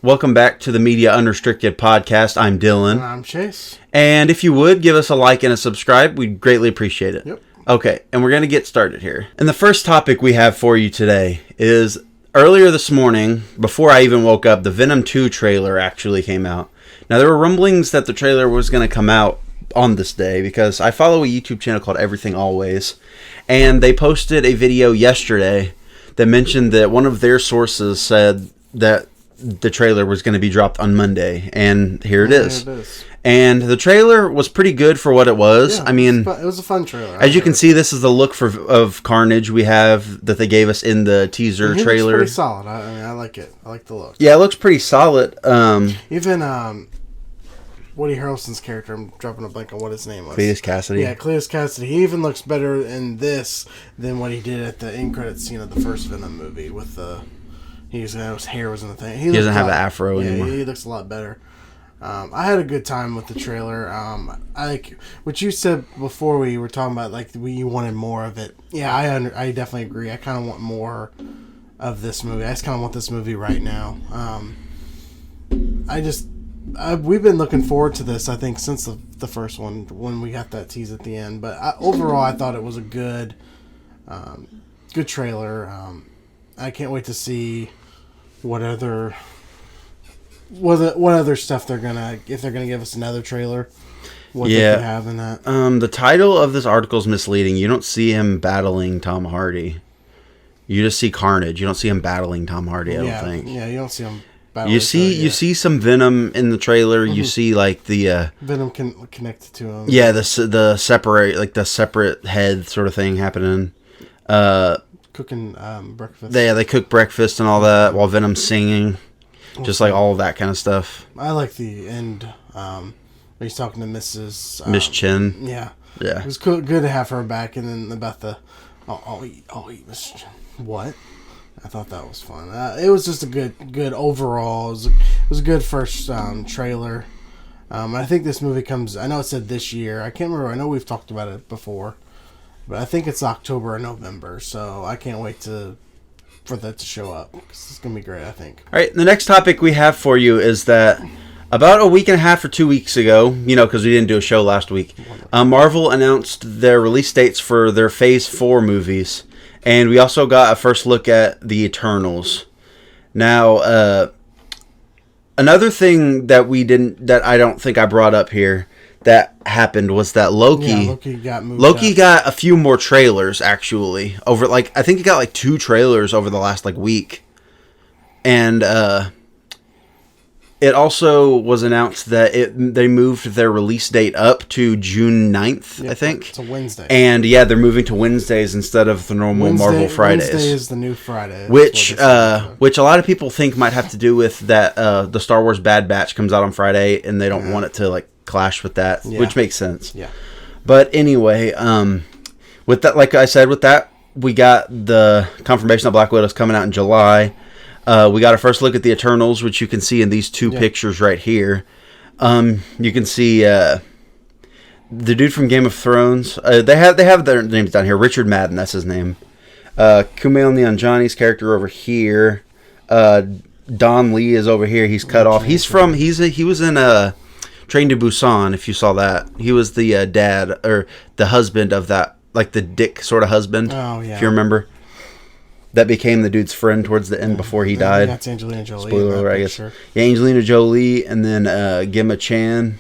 Welcome back to the Media Unrestricted podcast. I'm Dylan. And I'm Chase. And if you would, give us a like and a subscribe. We'd greatly appreciate it. Yep. Okay, and we're going to get started here. And the first topic we have for you today is earlier this morning, before I even woke up, the Venom 2 trailer actually came out. Now, there were rumblings that the trailer was going to come out on this day because I follow a YouTube channel called Everything Always, and they posted a video yesterday that mentioned that one of their sources said that the trailer was going to be dropped on Monday, and here it is. And the trailer was pretty good for what it was. Yeah, I mean, it was a fun trailer. As you can see, this is the look of Carnage we have that they gave us in the teaser trailer. Looks pretty solid. I like it. I like the look. Yeah, it looks pretty solid. Even Woody Harrelson's character, I'm dropping a blank on what his name was. Cletus Cassidy. Yeah, Cletus Cassidy. He even looks better in this than what he did at the end credit scene of the first Venom movie with the. His hair was in the thing. He doesn't have an afro anymore. He looks a lot better. I had a good time with the trailer. I like what you said before we were talking about, like you wanted more of it. Yeah, I definitely agree. I kind of want more of this movie. I just kind of want this movie right now. We've been looking forward to this, I think, since the first one when we got that tease at the end. But overall, I thought it was a good trailer. I can't wait to see what other stuff they're gonna, if they're gonna give us another trailer, what they could have in that. The title of this article is misleading. You don't see him battling Tom Hardy. You just see Carnage. You don't see him battling Tom Hardy. I don't think. Yeah, you don't see him. Battling you see some Venom in the trailer. Mm-hmm. You see like the Venom connected to him. Yeah, the separate head sort of thing happening. Cooking breakfast. They cook breakfast and all that while Venom's singing. Just like all of that kind of stuff. I like the end where he's talking to Miss Chen. Yeah. Yeah. It was good to have her back, and then about the I'll eat Miss Chen. What? I thought that was fun. It was just a good overall. It was a good first trailer. I think this movie comes. I know it said this year. I can't remember. I know we've talked about it before. But I think it's October or November, so I can't wait for that to show up. It's going to be great, I think. All right, the next topic we have for you is that about a week and a half or 2 weeks ago, because we didn't do a show last week, Marvel announced their release dates for their Phase 4 movies, and we also got a first look at the Eternals. Now, another thing that I don't think I brought up here that happened was that Loki got moved Loki got a few more trailers actually over I think he got 2 trailers over the last week, and it also was announced that they moved their release date up to June 9th. Yep, I think it's a Wednesday, and they're moving to Wednesdays instead of the normal Marvel Fridays. Wednesday is the new Friday, which a lot of people think might have to do with that the Star Wars Bad Batch comes out on Friday and they don't want it to clash with that, which makes sense. Yeah. But anyway, with that, like I said, with that, we got the confirmation that Black Widow's coming out in July. We got a first look at the Eternals, which you can see in these two pictures right here. You can see the dude from Game of Thrones. They have their names down here. Richard Madden, that's his name. Kumail Nanjiani's character over here. Don Lee is over here. He's cut off. He was in Train to Busan, if you saw that. He was the dad, or the husband of that, the dick sort of husband. Oh, yeah. If you remember. That became the dude's friend towards the end before he died. That's Angelina Jolie. Spoiler alert, I guess. Yeah, Angelina Jolie, and then Gemma Chan.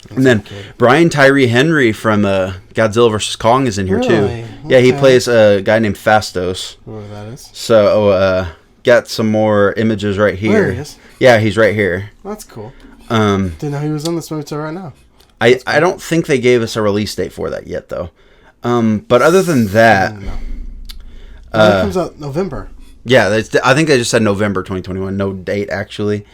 And then Brian Tyree Henry from Godzilla vs. Kong is in here, too. Okay. Yeah, he plays a guy named Phastos. Whoever that is. So, got some more images right here. There he is. Yeah, he's right here. That's cool. Didn't know he was on this movie till right now. I don't think they gave us a release date for that yet, though. But other than that... That comes out November. Yeah, I think they just said November 2021. No date, actually.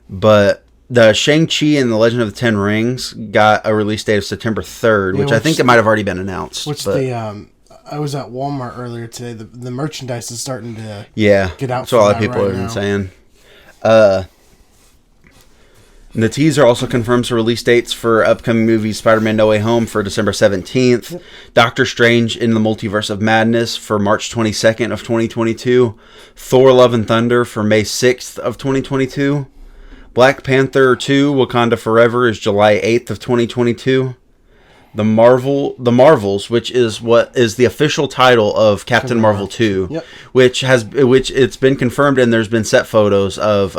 But the Shang-Chi and the Legend of the Ten Rings got a release date of September 3rd, which I think it might have already been announced. I was at Walmart earlier today. The merchandise is starting to get out. That's what a lot of people have been saying. The teaser also confirms the release dates for upcoming movies Spider-Man No Way Home for December 17th, yep. Doctor Strange in the Multiverse of Madness for March 22nd of 2022, Thor Love and Thunder for May 6th of 2022, Black Panther 2 Wakanda Forever is July 8th of 2022, The Marvels, which is what is the official title of Captain Marvel 2, yep. which it's been confirmed, and there's been set photos of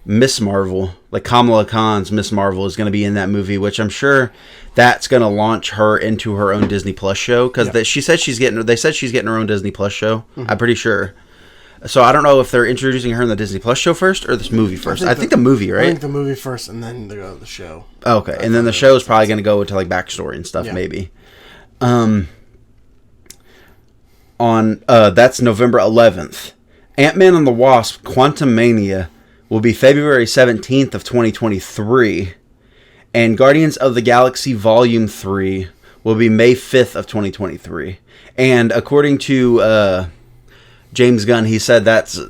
Miss Marvel, like Kamala Khan's Miss Marvel is going to be in that movie, which I'm sure that's going to launch her into her own Disney Plus show, because yep. They said she's getting her own Disney Plus show. Mm-hmm. I'm pretty sure. So I don't know if they're introducing her in the Disney Plus show first or this movie first. I think the movie, right? I think the movie first, and then they go to the show. Okay, and then the show is probably going to go into like backstory and stuff, yeah. maybe. That's November 11th. Ant-Man and the Wasp: Quantumania will be February 17th of 2023, and Guardians of the Galaxy Volume 3 will be May 5th of 2023. And according to James Gunn, he said that's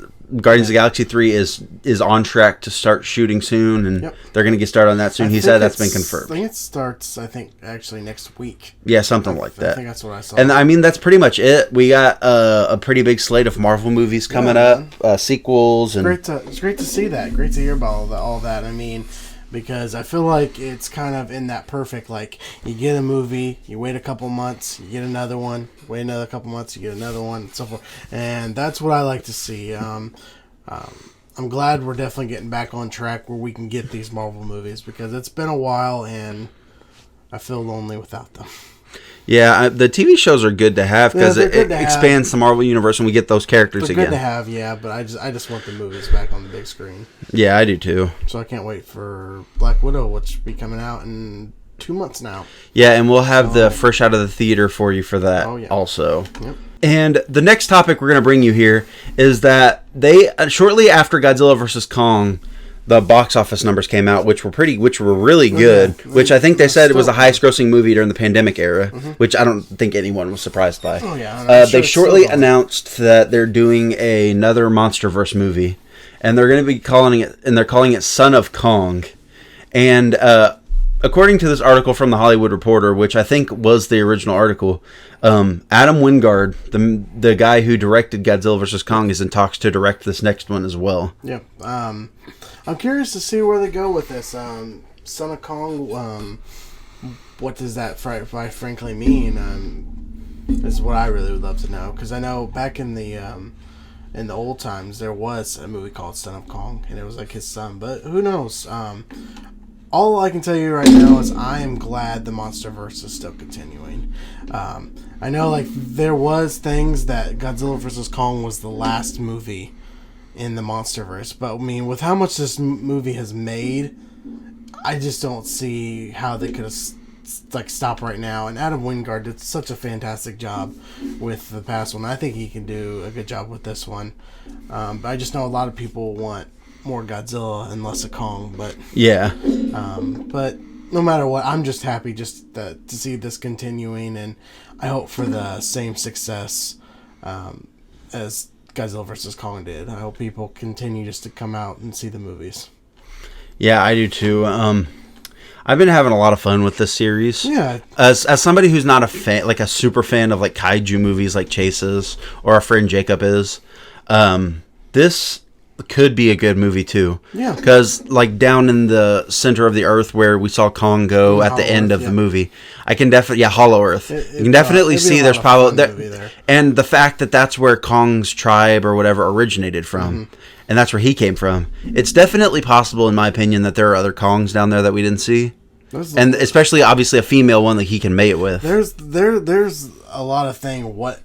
Guardians of the Galaxy 3 is on track to start shooting soon, and yep. they're going to get started on that soon. He said that's been confirmed. I think it starts, actually next week. Yeah, something like that. I think that's what I saw. And I mean, that's pretty much it. We got a pretty big slate of Marvel movies coming up, sequels. And it's great to see that. Great to hear about all that. I mean, because I feel like it's kind of in that perfect, like, you get a movie, you wait a couple months, you get another one, wait another couple months, you get another one, and so forth. And that's what I like to see. I'm glad we're definitely getting back on track where we can get these Marvel movies, because it's been a while and I feel lonely without them. Yeah, the TV shows are good to have because it expands the Marvel universe and we get those characters again. Good to have, yeah, but I just want the movies back on the big screen. Yeah, I do too. So I can't wait for Black Widow, which will be coming out in 2 months now. Yeah, and we'll have the fresh out of the theater for you for that also. Yep. And the next topic we're going to bring you here is that they shortly after Godzilla vs. Kong, the box office numbers came out, which were really good. Yeah, which I think they said it was the highest grossing movie during the pandemic era, mm-hmm. which I don't think anyone was surprised by. Oh yeah, they shortly announced that they're doing another MonsterVerse movie, and they're going to be calling it Son of Kong, and according to this article from the Hollywood Reporter, which I think was the original article, Adam Wingard, the guy who directed Godzilla vs. Kong, is in talks to direct this next one as well. Yep. I'm curious to see where they go with this. Son of Kong, what does that frankly mean? Is what I really would love to know. Because I know back in the old times, there was a movie called Son of Kong, and it was like his son. But who knows? All I can tell you right now is I am glad the MonsterVerse is still continuing. I know, like, there was things that Godzilla vs. Kong was the last movie in the MonsterVerse, but I mean, with how much this movie has made, I just don't see how they could have stop right now. And Adam Wingard did such a fantastic job with the past one. I think he can do a good job with this one. But I just know a lot of people want more Godzilla and less of Kong, but yeah. But no matter what, I'm just happy to see this continuing, and I hope for the same success as Godzilla vs. Kong did. I hope people continue just to come out and see the movies. Yeah, I do too. I've been having a lot of fun with this series. Yeah. As somebody who's not a fan, like a super fan of like kaiju movies like Chases, or our friend Jacob is, this could be a good movie too. Yeah. Because like down in the center of the earth where we saw Kong go at the end of the movie, I can definitely Hollow Earth. You can definitely see there's probably there, and the fact that that's where Kong's tribe or whatever originated from, mm-hmm. and that's where he came from. It's definitely possible, in my opinion, that there are other Kongs down there that we didn't see. And especially, obviously, a female one that he can mate with. There's a lot of thing. What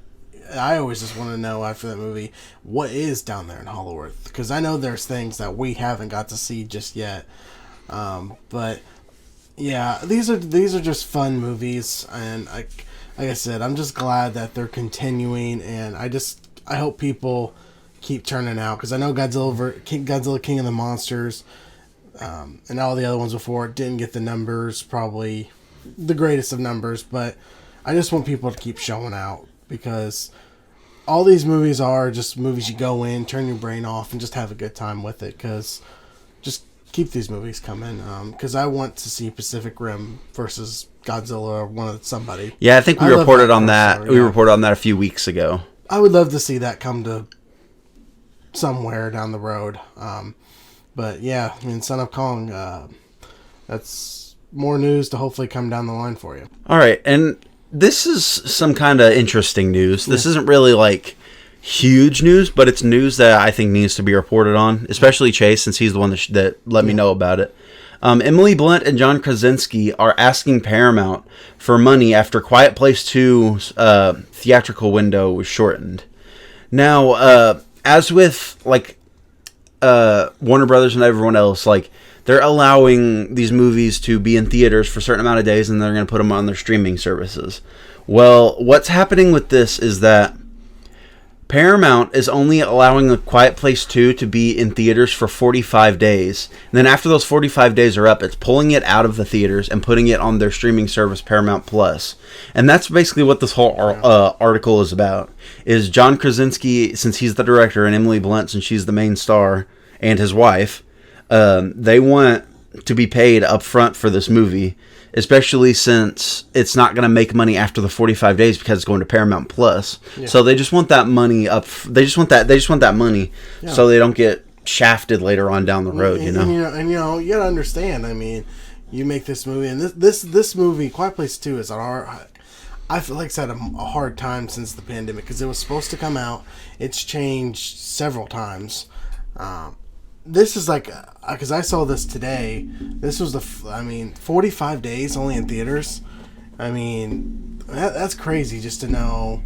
I always just want to know after that movie, what is down there in Hollow Earth? Because I know there's things that we haven't got to see just yet. But yeah, these are just fun movies, and like I said, I'm just glad that they're continuing, and I hope people keep turning out, because I know Godzilla King of the Monsters, and all the other ones before it didn't get the numbers, probably the greatest of numbers, but I just want people to keep showing out, because all these movies are just movies you go in, turn your brain off, and just have a good time with it, because just keep these movies coming, because I want to see Pacific Rim versus Godzilla or somebody. Yeah, I think we reported on that. We reported on that a few weeks ago. I would love to see that come to somewhere down the road. But yeah, I mean, Son of Kong, that's more news to hopefully come down the line for you. All right, and this is some kind of interesting news. This isn't really like huge news, but it's news that I think needs to be reported on, especially Chase, since he's the one that let me know about it. Emily Blunt and John Krasinski are asking Paramount for money after Quiet Place 2's theatrical window was shortened. Now, as with like Warner Brothers and everyone else, like they're allowing these movies to be in theaters for a certain amount of days, and they're going to put them on their streaming services. Well, what's happening with this is that Paramount is only allowing A Quiet Place 2 to be in theaters for 45 days. And then after those 45 days are up, it's pulling it out of the theaters and putting it on their streaming service, Paramount Plus. And that's basically what this whole article is about. Is John Krasinski, since he's the director, and Emily Blunt, since she's the main star, and his wife, they want to be paid up front for this movie, especially since it's not going to make money after the 45 days because it's going to Paramount Plus. Yeah. So they just want that money up. They just want that money, so they don't get shafted later on down the road. And you gotta understand. I mean, you make this movie, and this movie, Quiet Place 2, is I feel like it's had a hard time since the pandemic because it was supposed to come out. It's changed several times. This is like, because I saw this today, this was 45 days only in theaters. I mean, that's crazy just to know.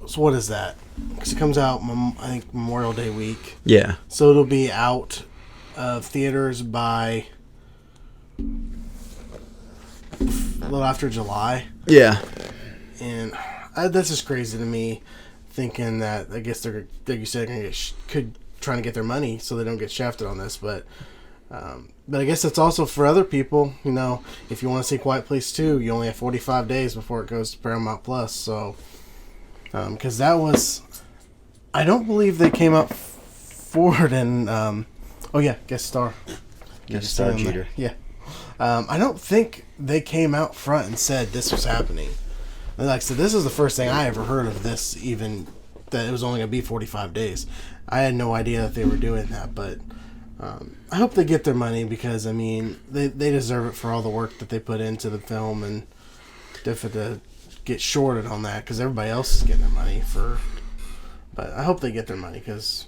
So what is that? Because it comes out, I think, Memorial Day week. Yeah. So it'll be out of theaters by a little after July. Yeah. And that's just crazy to me, thinking that, I guess they're, like you said, trying to get their money so they don't get shafted on this, but I guess it's also for other people. If you want to see Quiet Place 2, you only have 45 days before it goes to Paramount Plus. So, because that was, I don't believe they came up forward and guest star Jeter. Yeah, I don't think they came out front and said this was happening. And like I said, this is the first thing I ever heard of this, even that it was only going to be 45 days. I had no idea that they were doing that, but I hope they get their money because, I mean, they deserve it for all the work that they put into the film, and definitely to get shorted on that because everybody else is getting their money but I hope they get their money because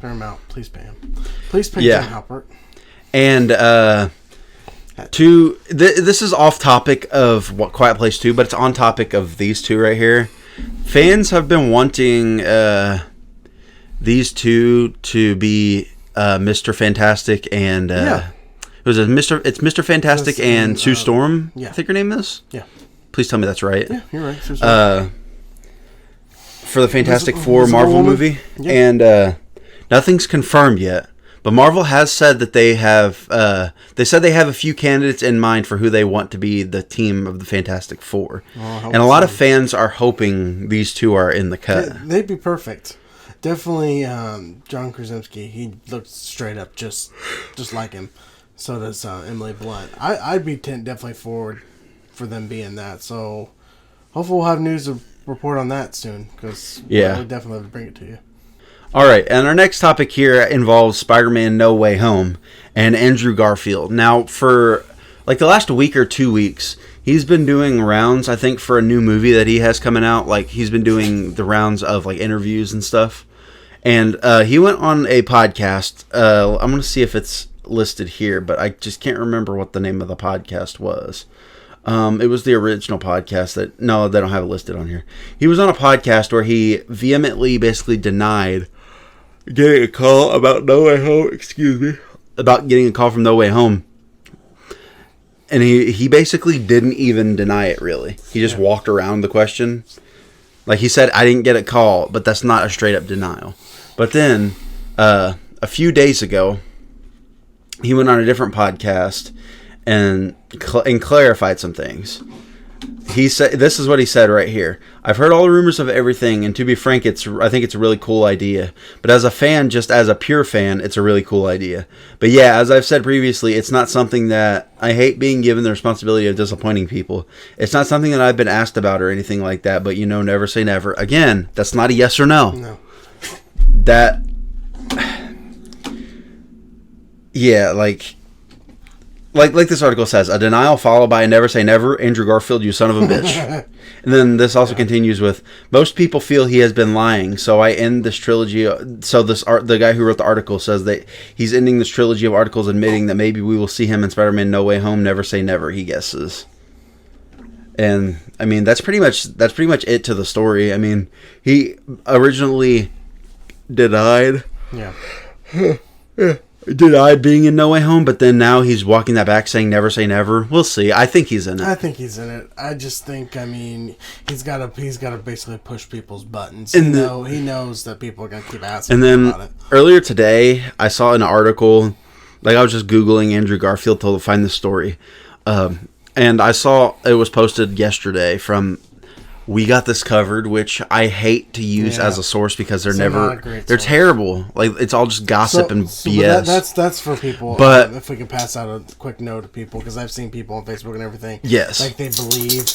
Paramount, please pay them. Please pay Jim Halpert. And this is off topic of what Quiet Place 2, but it's on topic of these two right here. Fans have been wanting these two to be Mr. Fantastic and it's Mr. Fantastic and Sue Storm. I think her name is. Yeah. Please tell me that's right. Yeah, you're right. Sue Storm. For the Fantastic Four Marvel movie, and nothing's confirmed yet. But Marvel has said that they have. They said they have a few candidates in mind for who they want to be the team of the Fantastic Four, and a lot of fans are hoping these two are in the cut. They'd be perfect. Definitely, John Krasinski. He looks straight up just like him. So does Emily Blunt. I'd be definitely forward for them being that. So hopefully we'll have news to report on that soon because we'll definitely have to bring it to you. All right, and our next topic here involves Spider-Man No Way Home and Andrew Garfield. Now, for like the last week or 2 weeks, he's been doing rounds, I think, for a new movie that he has coming out. Like, he's been doing the rounds of like interviews and stuff. And he went on a podcast. I'm going to see if it's listed here, but I just can't remember what the name of the podcast was. It was the original podcast they don't have it listed on here. He was on a podcast where he vehemently basically denied getting a call about No Way Home, about getting a call from No Way Home. And he basically didn't even deny it, really. He just walked around the question. Like, he said, I didn't get a call, but that's not a straight-up denial. But then, a few days ago, he went on a different podcast and clarified some things. He said, "This is what he said right here. I've heard all the rumors of everything, and to be frank, I think it's a really cool idea. But as a fan, just as a pure fan, it's a really cool idea. But yeah, as I've said previously, it's not something that I hate being given the responsibility of disappointing people. It's not something that I've been asked about or anything like that. But never say never. Again, that's not a yes or no. No. That, yeah, like this article says, a denial followed by a never say never. Andrew Garfield, you son of a bitch. And then this also continues with, most people feel he has been lying, so I end this trilogy. So the guy who wrote the article says that he's ending this trilogy of articles admitting that maybe we will see him in Spider-Man No Way Home. Never say never, he guesses. And I mean, that's pretty much it to the story. I mean, he originally denied. Yeah. Denied being in No Way Home, but then now he's walking that back saying never say never. We'll see. I think he's in it. I just think, I mean, he's got to basically push people's buttons. He knows that people are going to keep asking about it. Earlier today, I saw an article, like I was just Googling Andrew Garfield to find this story. And I saw it was posted yesterday from We Got This Covered, which I hate to use as a source because they're terrible. Like, it's all just gossip and BS. That's for people. But if we can pass out a quick note to people, because I've seen people on Facebook and everything. Yes. Like, they believe.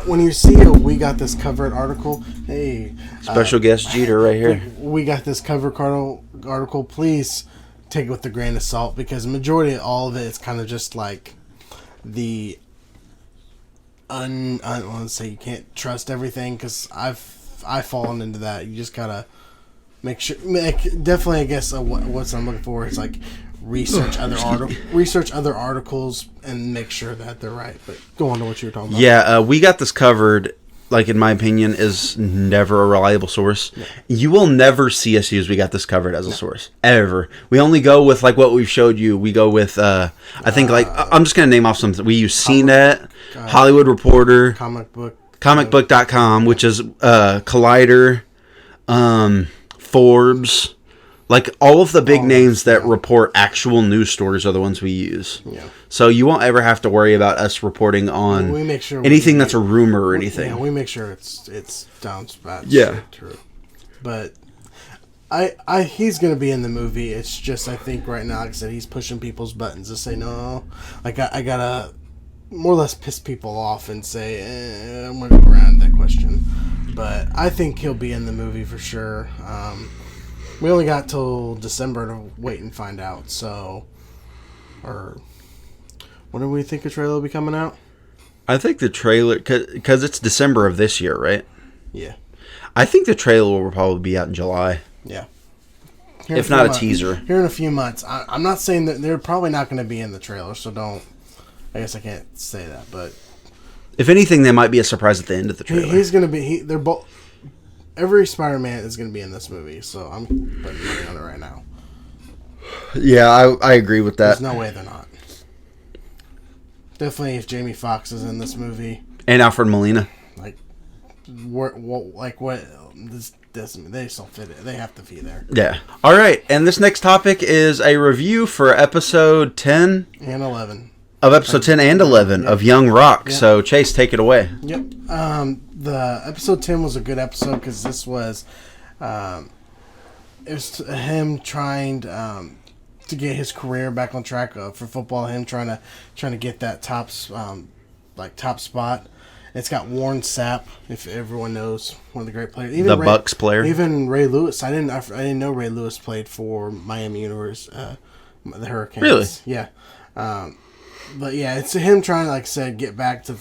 When you see a We Got This Covered article, hey. Special guest Jeter right here. We Got This Covered article, please take it with a grain of salt, because the majority of all of it is kind of just like the I don't want to say you can't trust everything, because I've fallen into that. You just gotta make sure. Definitely, I guess what I'm looking for is like research other articles and make sure that they're right. But go on to what you were talking about. Yeah, We Got This Covered. Like, in my opinion, is never a reliable source. No. You will never see us use We Got This Covered as a source. Ever. We only go with, like, what we've showed you. We go with, I think, like, I'm just going to name off some. We use CNET, Hollywood Reporter, comicbook.com, which is Collider, Forbes. Like, all of the big names that report actual news stories are the ones we use. Yeah. So you won't ever have to worry about us reporting on anything that's a rumor or anything. Yeah, we make sure it's down pat. Yeah. True. But he's going to be in the movie. It's just, I think right now, like I said, he's pushing people's buttons to say no. Like, I got to more or less piss people off and say, I'm going to go around that question. But I think he'll be in the movie for sure. We only got till December to wait and find out. So, or when do we think the trailer will be coming out? I think the trailer, because it's December of this year, right? Yeah. I think the trailer will probably be out in July. Yeah. If not a teaser. Here in a few months. I'm not saying that they're probably not going to be in the trailer, so don't. I guess I can't say that, but. If anything, they might be a surprise at the end of the trailer. He's going to be. They're both. Every Spider-Man is going to be in this movie, so I'm putting money on it right now. Yeah, I agree with that. There's no way they're not. Definitely, if Jamie Foxx is in this movie, and Alfred Molina, they still fit it. They have to be there. Yeah. All right, and this next topic is a review for episode 10 and 11 of episode 10 and 11 of Young Rock. Yep. So Chase, take it away. Yep. The episode 10 was a good episode because this was, it was him trying to get his career back on track for football. Him trying to get that top spot. It's got Warren Sapp, if everyone knows, one of the great players. Even Bucks player. Even Ray Lewis. I didn't know Ray Lewis played for Miami University, the Hurricanes. Really? Yeah. But yeah, it's him trying to, like I said, get back to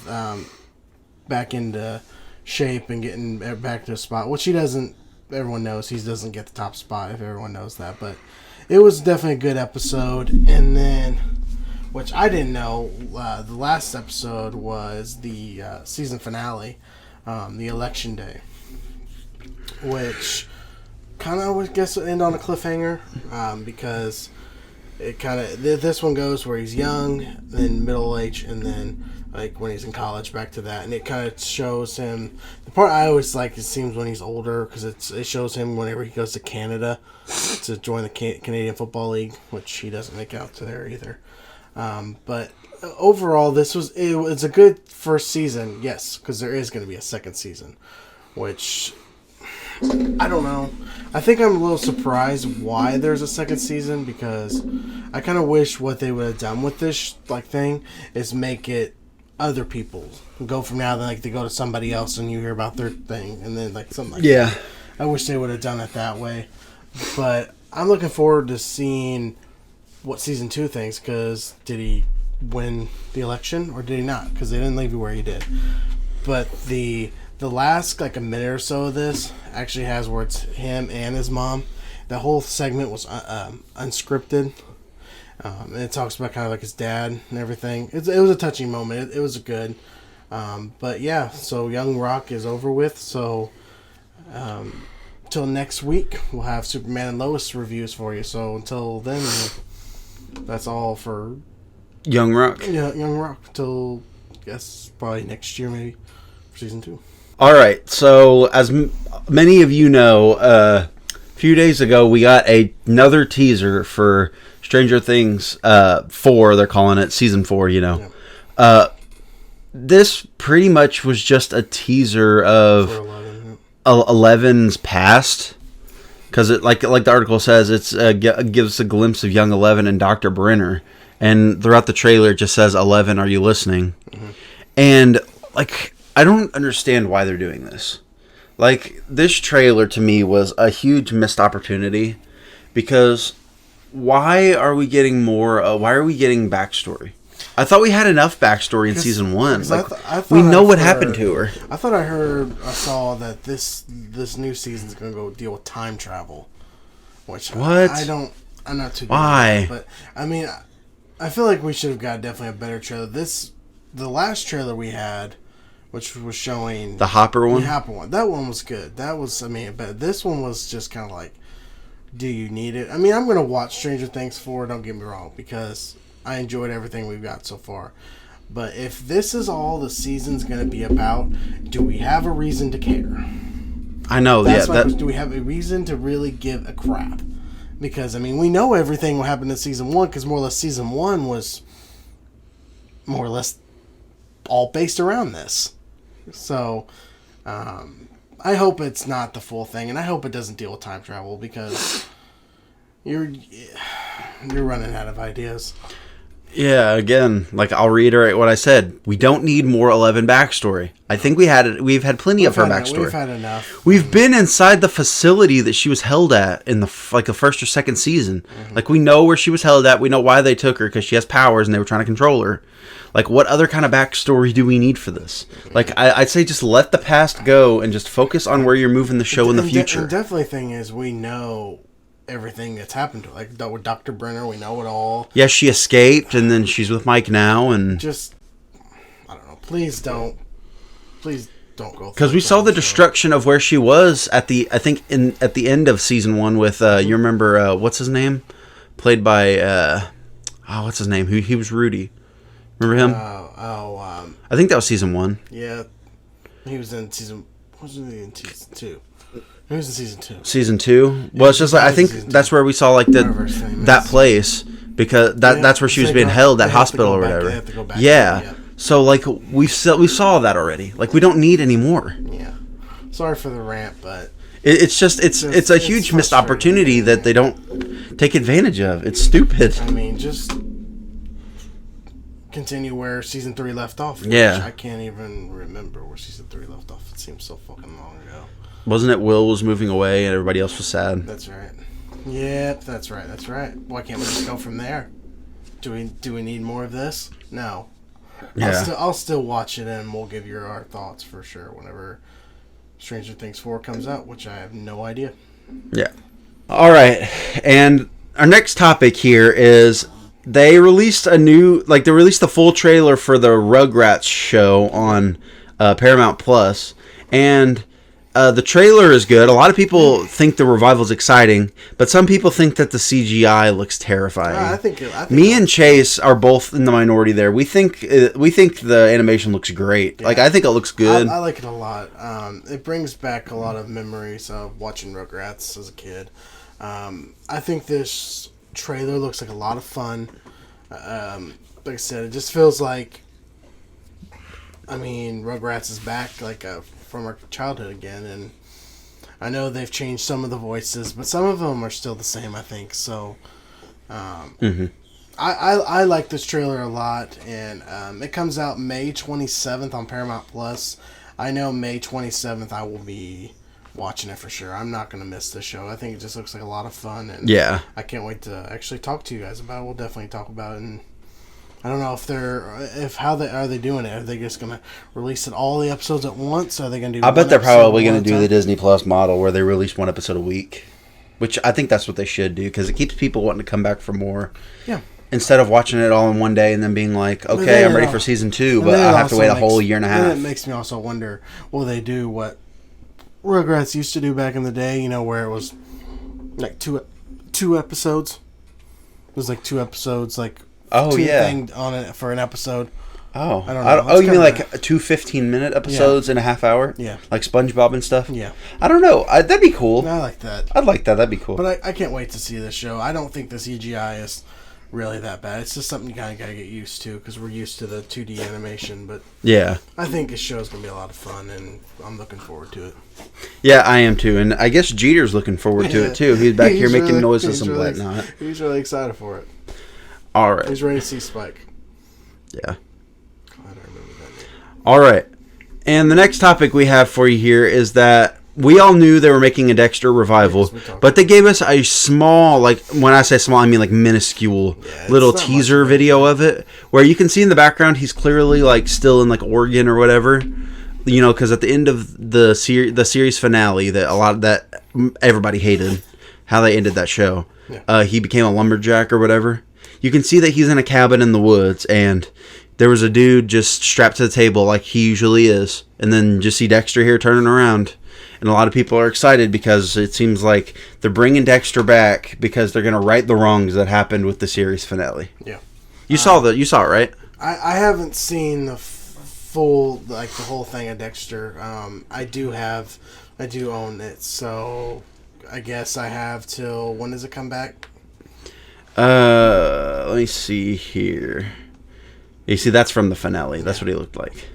back into shape and getting back to a spot, which he doesn't. Everyone knows he doesn't get the top spot. If everyone knows that, but it was definitely a good episode. And then, which I didn't know, the last episode was the season finale, the election day, which kind of I guess would end on a cliffhanger because it kind of this one goes where he's young, then middle age, and then like when he's in college, back to that, and it kind of shows him. The part I always like, it seems when he's older, because it shows him whenever he goes to Canada to join the Canadian Football League, which he doesn't make out to there either. But overall, it's a good first season, yes, because there is going to be a second season, which I don't know. I think I'm a little surprised why there's a second season, because I kind of wish what they would have done with this thing is make it other people go from now, then they go to somebody else and you hear about their thing, and then something like that. I wish they would have done it that way, but I'm looking forward to seeing what season 2 thinks, because did he win the election or did he not? Because they didn't leave you where he did. But the last a minute or so of this actually has where it's him and his mom. The whole segment was unscripted. And it talks about kind of his dad and everything. It was a touching moment. It was good. But yeah, so Young Rock is over with. So till next week, we'll have Superman and Lois reviews for you. So until then, that's all for Young Rock. Yeah, Young Rock. Till, I guess, probably next year maybe for season 2. All right. So as many of you know, a few days ago, we got another teaser for Stranger Things 4, they're calling it, season 4, Yeah. This pretty much was just a teaser of 11's past. Because it like the article says, it gives a glimpse of young 11 and Dr. Brenner. And throughout the trailer, it just says, 11, are you listening? Mm-hmm. And, I don't understand why they're doing this. This trailer to me was a huge missed opportunity. Because why are we getting more? Why are we getting backstory? I thought we had enough backstory in season 1. We know what happened to her. I thought I saw that this new season is going to go deal with time travel. Which what? I'm not too good why? at that, but I mean, I feel like we should have got definitely a better trailer. The last trailer we had, which was showing the Hopper one. The Hopper one. That one was good. That was, but this one was just kind of do you need it? I mean, I'm going to watch Stranger Things 4, don't get me wrong, because I enjoyed everything we've got so far. But if this is all the season's going to be about, do we have a reason to care? I know, do we have a reason to really give a crap? Because, we know everything will happen in season 1, because more or less season 1 was more or less all based around this. So, I hope it's not the full thing, and I hope it doesn't deal with time travel, because you're running out of ideas. Yeah, again, I'll reiterate what I said. We don't need more 11 backstory. I think we've had plenty of her backstory. We've had enough. We've been inside the facility that she was held at in the first or second season. Mm-hmm. We know where she was held at. We know why they took her, because she has powers and they were trying to control her. What other kind of backstory do we need for this? I'd say just let the past go and just focus on where you're moving the show in the future. And definitely thing is, we know everything that's happened to her. With Dr. Brenner, we know it all. Yeah, she escaped, and then she's with Mike now, and just, I don't know. Please don't go. Because we saw the destruction of where she was at the end of season 1 with you remember what's his name, played by what's his name? He was Rudy. Remember him? I think that was season 1. Yeah, he was in season. Wasn't he in season 2? He was in season 2. Season 2? Well, it's just I think that's where we saw that place, because that's where she was being held, that hospital or whatever. They have to go back. Yeah. So we saw that already. We don't need any more. Yeah. Sorry for the rant, but it's a huge missed opportunity that they don't take advantage of. It's stupid. Just continue where season 3 left off. Yeah. I can't even remember where season 3 left off. It seems so fucking long ago. Wasn't it Will was moving away and everybody else was sad? That's right. Yep, that's right. Why can't we just go from there? Do we need more of this? No. Yeah. I'll still watch it, and we'll give you our thoughts for sure whenever Stranger Things 4 comes out, which I have no idea. Yeah. All right. And our next topic here is they released the full trailer for the Rugrats show on Paramount Plus, and the trailer is good. A lot of people think the revival is exciting, but some people think that the CGI looks terrifying. I think me and Chase are both in the minority there. We think the animation looks great. Yeah. I think it looks good. I like it a lot. It brings back a lot of memories of watching Rugrats as a kid. I think this trailer looks like a lot of fun. Like I said, it just feels like, I mean, Rugrats is back from our childhood again, and I know they've changed some of the voices, but some of them are still the same, I think. So, I like this trailer a lot, and it comes out May 27th on Paramount Plus. I know May 27th I will be watching it for sure. I'm not going to miss this show. I think it just looks like a lot of fun, and I can't wait to actually talk to you guys about it. We'll definitely talk about it, and I don't know are they doing it? Are they just going to release it all the episodes at once? Are they going to do? I bet they're probably going to do the Disney Plus model where they release one episode a week, which I think that's what they should do because it keeps people wanting to come back for more. Yeah. Instead of watching it all in one day and then being like, okay, I'm ready for season 2, but I have to wait a whole year and a half. It makes me also wonder, will they do what Rugrats used to do back in the day, where it was like two episodes? It was like 2 episodes, like thing on it for an episode. Oh, I don't know. You mean like 2 15-minute episodes in a half hour? Yeah. Like SpongeBob and stuff? Yeah. I don't know. That'd be cool. I like that. I'd like that. That'd be cool. But I can't wait to see this show. I don't think the CGI is really that bad. It's just something you kind of got to get used to because we're used to the 2D animation. But yeah, I think this show's going to be a lot of fun, and I'm looking forward to it. Yeah, I am too. And I guess Jeter's looking forward to it too. He's back here making noises and whatnot. He's really excited for it. All right. He's ready to see Spike. Yeah. All right. And the next topic we have for you here is that we all knew they were making a Dexter Revival, but they gave us a small, like, when I say small, I mean like minuscule little teaser video of it, where you can see in the background he's clearly like still in like Oregon or whatever, because at the end of the series finale that everybody hated how they ended that show. Yeah. He became a lumberjack or whatever. You can see that he's in a cabin in the woods, and there was a dude just strapped to the table like he usually is, and then just see Dexter here turning around. And a lot of people are excited because it seems like they're bringing Dexter back because they're going to right the wrongs that happened with the series finale. Yeah. You saw it, right? I haven't seen the full, like the whole thing of Dexter. I do own it, so I guess I have till, when does it come back? Let me see here. You see, that's from the finale. That's what he looked like.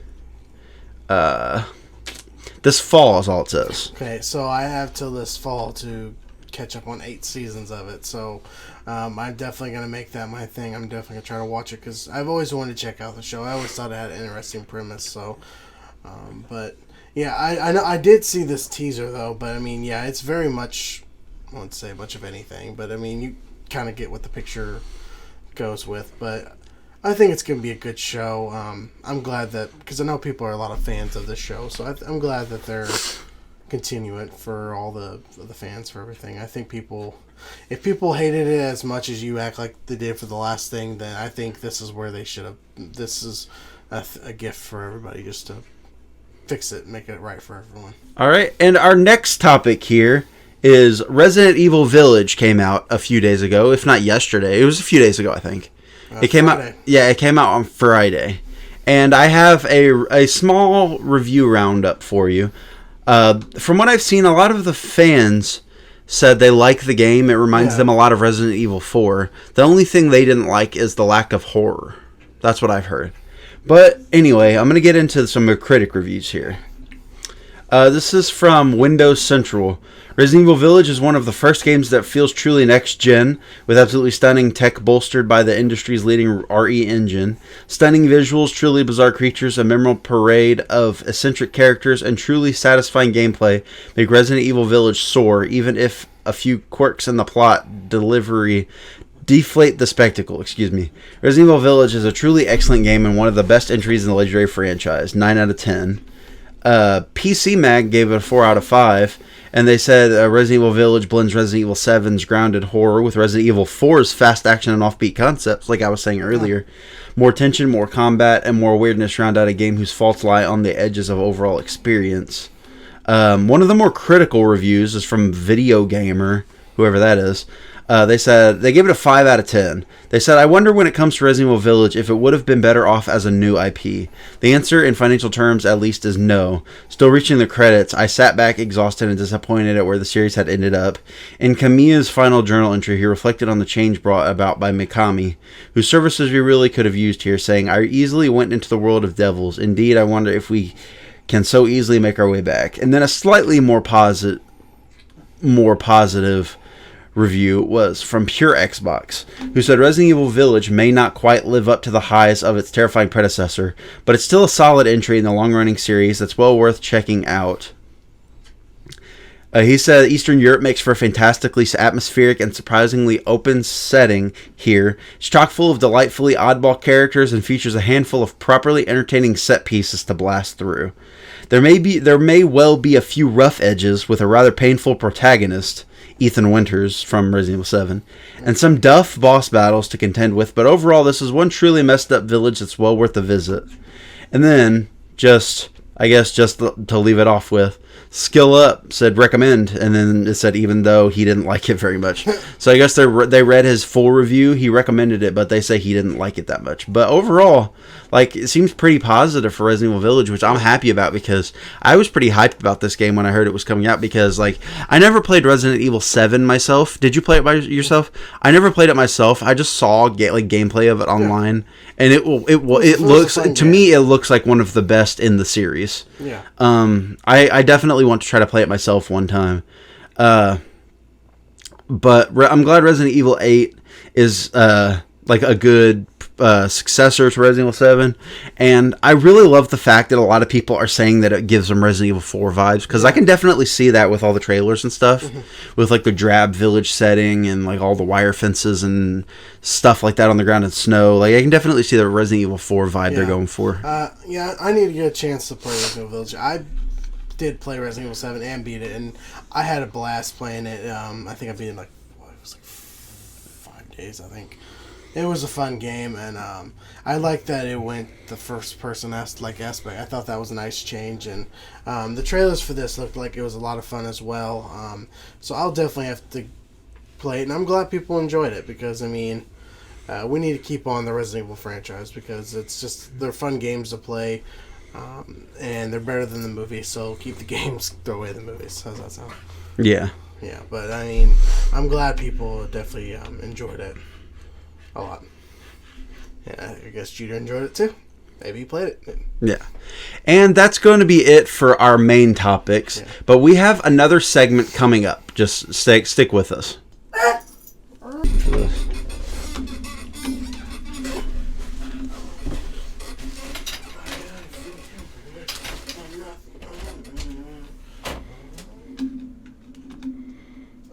This fall is all it says. Okay, so I have till this fall to catch up on 8 seasons of it. So I'm definitely going to make that my thing. I'm definitely going to try to watch it because I've always wanted to check out the show. I always thought it had an interesting premise. So, but yeah, I know I did see this teaser though. But I mean, yeah, it's very much, I won't say much of anything, but I mean, you kind of get what the picture goes with. But I think it's going to be a good show. I'm glad that, because I know people are a lot of fans of this show, so I'm glad that they're continuing for all the fans, for everything. I think if people hated it as much as you act like they did for the last thing, then I think this is where they should have. This is a gift for everybody just to fix it, make it right for everyone. All right, and our next topic here is Resident Evil Village came out a few days ago, if not yesterday. It was a few days ago, I think. It came Friday. It came out on Friday. And I have a small review roundup for you. From what I've seen, a lot of the fans said they like the game. It reminds them a lot of Resident Evil 4. The only thing they didn't like is the lack of horror. That's what I've heard. But anyway, I'm going to get into some critic reviews here. This is from Windows Central. Resident Evil Village is one of the first games that feels truly next-gen, with absolutely stunning tech bolstered by the industry's leading RE engine. Stunning visuals, truly bizarre creatures, a memorable parade of eccentric characters, and truly satisfying gameplay make Resident Evil Village soar, even if a few quirks in the plot delivery deflate the spectacle. Resident Evil Village is a truly excellent game and one of the best entries in the legendary franchise. 9 out of 10. PC Mag gave it a 4 out of 5. And they said Resident Evil Village blends Resident Evil 7's grounded horror with Resident Evil 4's fast action and offbeat concepts, like I was saying earlier. More tension, more combat, and more weirdness round out a game whose faults lie on the edges of overall experience. One of the more critical reviews is from Video Gamer, whoever that is. They said they gave it a 5 out of 10. They said, I wonder when it comes to Resident Evil Village if it would have been better off as a new IP. The answer, in financial terms at least, is no. Still reaching the credits, I sat back exhausted and disappointed at where the series had ended up. In Kamiya's final journal entry, he reflected on the change brought about by Mikami, whose services we really could have used here, saying, I easily went into the world of devils. Indeed, I wonder if we can so easily make our way back. And then a slightly more positive review was from Pure Xbox, who said Resident Evil Village may not quite live up to the highs of its terrifying predecessor, but it's still a solid entry in the long-running series that's well worth checking out. He said Eastern Europe makes for a fantastically atmospheric and surprisingly open setting here. It's chock full of delightfully oddball characters and features a handful of properly entertaining set pieces to blast through. There may well be a few rough edges with a rather painful protagonist, Ethan Winters from Resident Evil 7, and some duff boss battles to contend with, but overall this is one truly messed up village that's well worth a visit. And then, just to leave it off with, Skill Up said recommend, and then it said even though he didn't like it very much. So I guess they read his full review, he recommended it, but they say he didn't like it that much. But overall, like, it seems pretty positive for Resident Evil Village, which I'm happy about because I was pretty hyped about this game when I heard it was coming out because, like, I never played Resident Evil 7 myself. Did you play it by yourself? I never played it myself. I just saw gameplay of it online, and it looks to me it looks like one of the best in the series. Yeah. I definitely want to try to play it myself one time. But I'm glad Resident Evil 8 is like a good successor to Resident Evil 7, and I really love the fact that a lot of people are saying that it gives them Resident Evil 4 vibes, because I can definitely see that with all the trailers and stuff, with like the drab village setting and like all the wire fences and stuff like that on the ground in snow. Like, I can definitely see the Resident Evil 4 vibe they're going for. Yeah, I need to get a chance to play Resident Evil Village. I did play Resident Evil 7 and beat it, and I had a blast playing it. I think I beat it in it was like 5 days, I think. It was a fun game, and I like that it went the first-person aspect. I thought that was a nice change, and the trailers for this looked like it was a lot of fun as well. So I'll definitely have to play it, and I'm glad people enjoyed it because, I mean, we need to keep on the Resident Evil franchise because they're fun games to play, and they're better than the movies, so keep the games, throw away the movies. How's that sound? Yeah. Yeah, but, I mean, I'm glad people definitely enjoyed it. A lot. Yeah, I guess Judah enjoyed it too. Maybe he played it. Yeah. And that's going to be it for our main topics. Yeah. But we have another segment coming up. Just stick with us. Oh,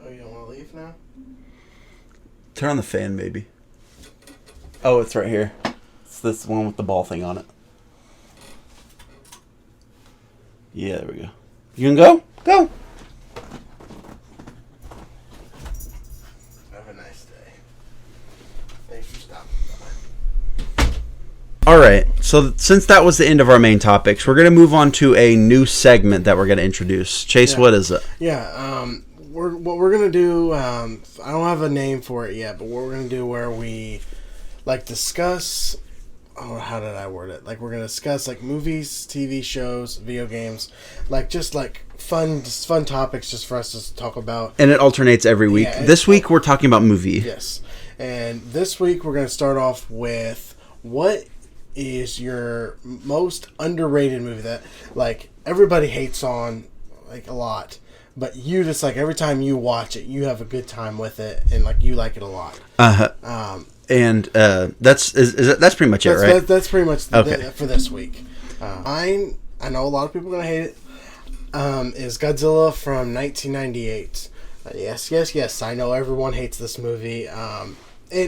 you don't want to leave now? Turn on the fan, maybe. Oh, it's right here. It's this one with the ball thing on it. Yeah, there we go. You can go? Go! Have a nice day. Thanks for stopping by. Alright, so since that was the end of our main topics, we're going to move on to a new segment that we're going to introduce. Chase, what is it? Yeah, what we're going to do, I don't have a name for it yet, but what we're going to do where we discuss, how did I word it? Like, we're going to discuss, like, movies, TV shows, video games, just fun topics just for us to talk about. And it alternates every week. Yeah, this week, we're talking about movie. Yes. And this week, we're going to start off with what is your most underrated movie that, everybody hates on, a lot. But you just, every time you watch it, you have a good time with it, and, you like it a lot. Uh-huh. And that's pretty much it, right? That's pretty much for this week. I know a lot of people are going to hate it. Is Godzilla from 1998. Yes. I know everyone hates this movie. And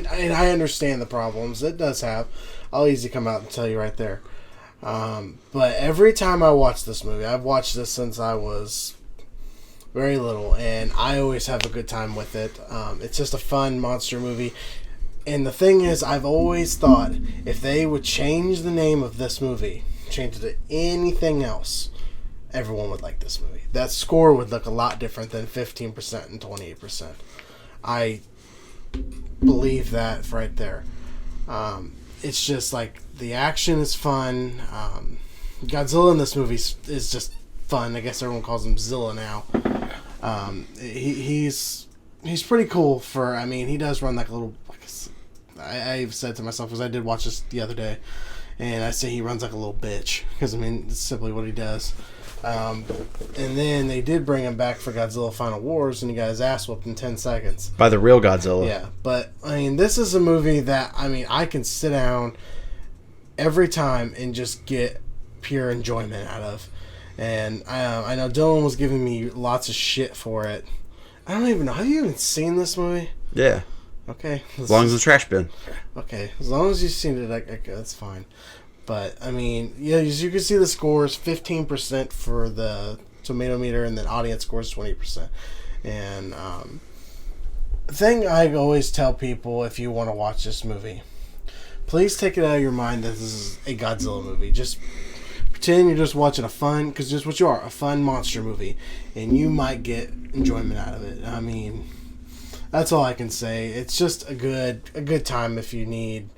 I understand the problems it does have. I'll easily come out and tell you right there. But every time I watch this movie, I've watched this since I was very little, and I always have a good time with it. It's just a fun monster movie. And the thing is, I've always thought if they would change the name of this movie, change it to anything else, everyone would like this movie. That score would look a lot different than 15% and 28%. believe that right there. It's just like the action is fun. Godzilla in this movie is just fun. I guess everyone calls him Zilla now. He's pretty cool for. I mean, he does run like a little. I've said to myself, because I did watch this the other day, and I say he runs like a little bitch, because I mean it's simply what he does. And then they did bring him back for Godzilla Final Wars, and he got his ass whooped in 10 seconds. By the real Godzilla. Yeah, but I mean, this is a movie that I can sit down every time and just get pure enjoyment out of. And I know Dylan was giving me lots of shit for it. I don't even know. Have you even seen this movie? Yeah. Okay. As long as the trash bin. Okay. As long as you've seen it, that's fine. But, I mean, yeah, as you can see the scores, 15% for the tomato meter, and then audience scores 20%. And the thing I always tell people, if you want to watch this movie, please take it out of your mind that this is a Godzilla movie. Just pretend you're just watching a fun, because just what you are, a fun monster movie, and you might get enjoyment out of it. I mean, that's all I can say. It's just a good time if you need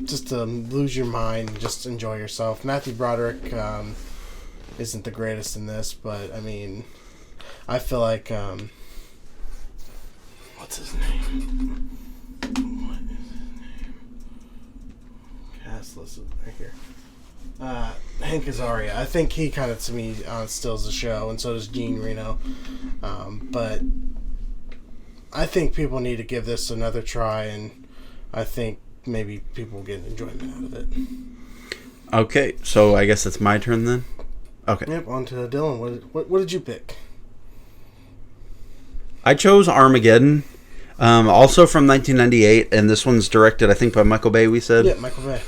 just to lose your mind and just enjoy yourself. Matthew Broderick isn't the greatest in this, but I mean, I feel like what's his name? What is his name? Cast list right here. Hank Azaria. I think he kind of, to me, steals the show, and so does Gene Reno. But I think people need to give this another try, and I think maybe people will get enjoyment out of it. Okay, so I guess it's my turn then? Okay. Yep, on to Dylan. What did you pick? I chose Armageddon, also from 1998, and this one's directed, I think, by Michael Bay, we said? Yeah, Michael Bay.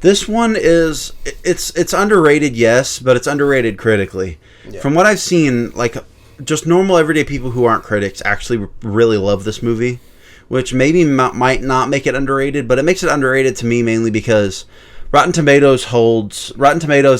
This one is, it's underrated, yes, but it's underrated critically. Yeah. From what I've seen, like, just normal everyday people who aren't critics actually really love this movie, which maybe might not make it underrated, but it makes it underrated to me mainly because Rotten Tomatoes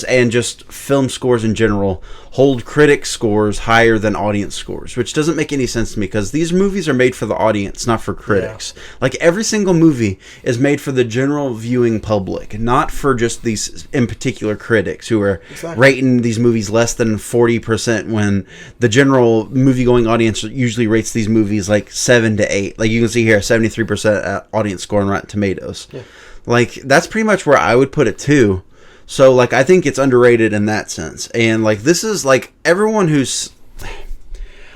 and just film scores in general hold critic scores higher than audience scores, which doesn't make any sense to me because these movies are made for the audience, not for critics. Yeah. Like, every single movie is made for the general viewing public, not for just these in particular critics who are rating these movies less than 40% when the general movie-going audience usually rates these movies like 7 to 8. Like, you can see here, 73% audience score on Rotten Tomatoes. Yeah. Like, that's pretty much where I would put it too. So, like, I think it's underrated in that sense. And, like, this is, like, everyone who's...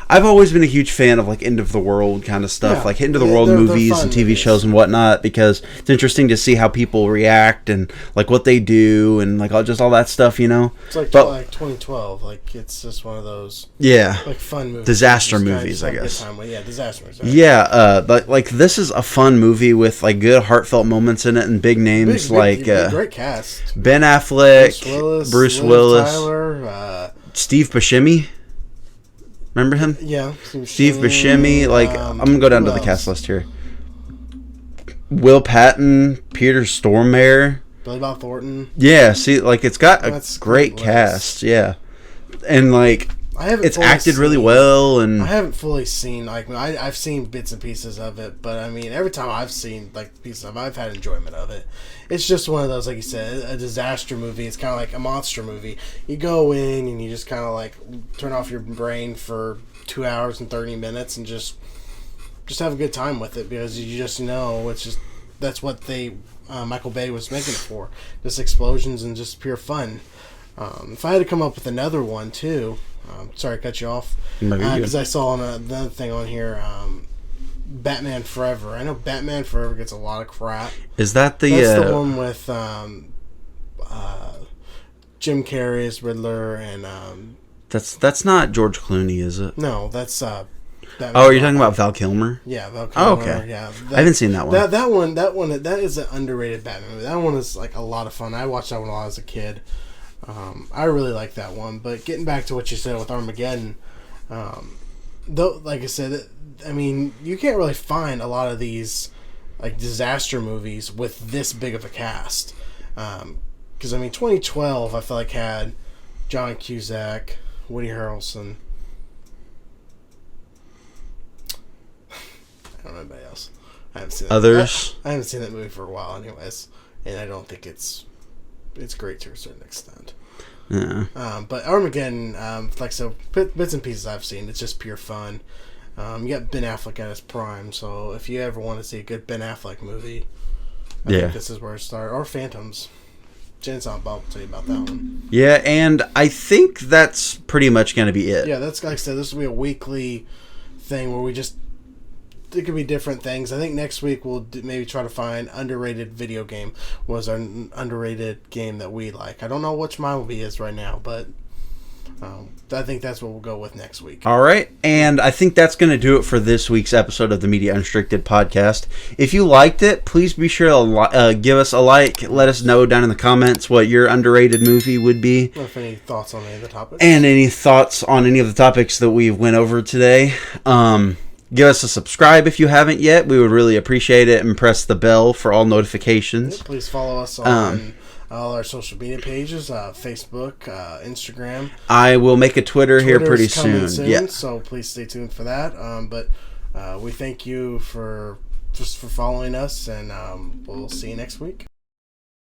I've always been a huge fan of, like, end of the world kind of stuff. Yeah. Like, end of the world movies and TV shows and whatnot, because it's interesting to see how people react and, like, what they do and, like, all that stuff, you know? It's like 2012. Like, it's just one of those... Yeah. Like, fun movies. Disaster movies, I guess. Yeah, disaster movies. Yeah, but, like, this is a fun movie with, like, good heartfelt moments in it and big names great cast. Ben Affleck, Bruce Willis, Tyler, Steve Buscemi. Remember him? Yeah. Steve Buscemi. Like, I'm going to go down to the cast list here. Will Patton, Peter Stormare. Billy Bob Thornton. Yeah, see, like, it's got a great cast. Yeah. And, like, it's acted really well. And I haven't fully seen, like, I've seen bits and pieces of it, but, I mean, every time I've seen, like, pieces of it, I've had enjoyment of it. It's just one of those, like you said, a disaster movie. It's kind of like a monster movie. You go in and you just kind of, like, turn off your brain for 2 hours and 30 minutes and just have a good time with it, because you just know it's just, that's what Michael Bay was making it for. Just explosions and just pure fun. If I had to come up with another one, too, sorry to cut you off, because I saw another thing on here, Batman Forever. I know Batman Forever gets a lot of crap. Is that the... That's the one with Jim Carrey as Riddler and... That's not George Clooney, is it? No, that's... Batman. Oh, are you talking about Val Kilmer? Yeah, Val Kilmer. Oh, okay. Yeah, I haven't seen that one. That is an underrated Batman movie. That one is, like, a lot of fun. I watched that one while I was a kid. I really like that one. But getting back to what you said with Armageddon, though, like I said, I mean, you can't really find a lot of these, like, disaster movies with this big of a cast. Because, I mean, 2012, I feel like, had John Cusack, Woody Harrelson. about anybody else. I haven't seen Others? I haven't seen that movie for a while, anyways, and I don't think it's great to a certain extent. Yeah. But Armageddon, like so, bits and pieces I've seen. It's just pure fun. You got Ben Affleck at his prime, so if you ever want to see a good Ben Affleck movie, I think this is where it starts. Or Phantoms. Jen's on Bob will tell you about that one. Yeah, and I think that's pretty much going to be it. Yeah, that's like I said. This will be a weekly thing where we just. It could be different things. I think next week we'll maybe try to find underrated video game. Was our underrated game that we like? I don't know which my movie is right now, but I think that's what we'll go with next week. All right, and I think that's going to do it for this week's episode of the Media Unrestricted podcast. If you liked it, please be sure to give us a like. Let us know down in the comments what your underrated movie would be. Or if any thoughts on any of the topics. And any thoughts on any of the topics that we went over today. Give us a subscribe if you haven't yet. We would really appreciate it. And press the bell for all notifications. Yeah, please follow us on all our social media pages, Facebook, Instagram. I will make a Twitter here pretty soon. Yeah. So please stay tuned for that. But we thank you for following us, and we'll see you next week.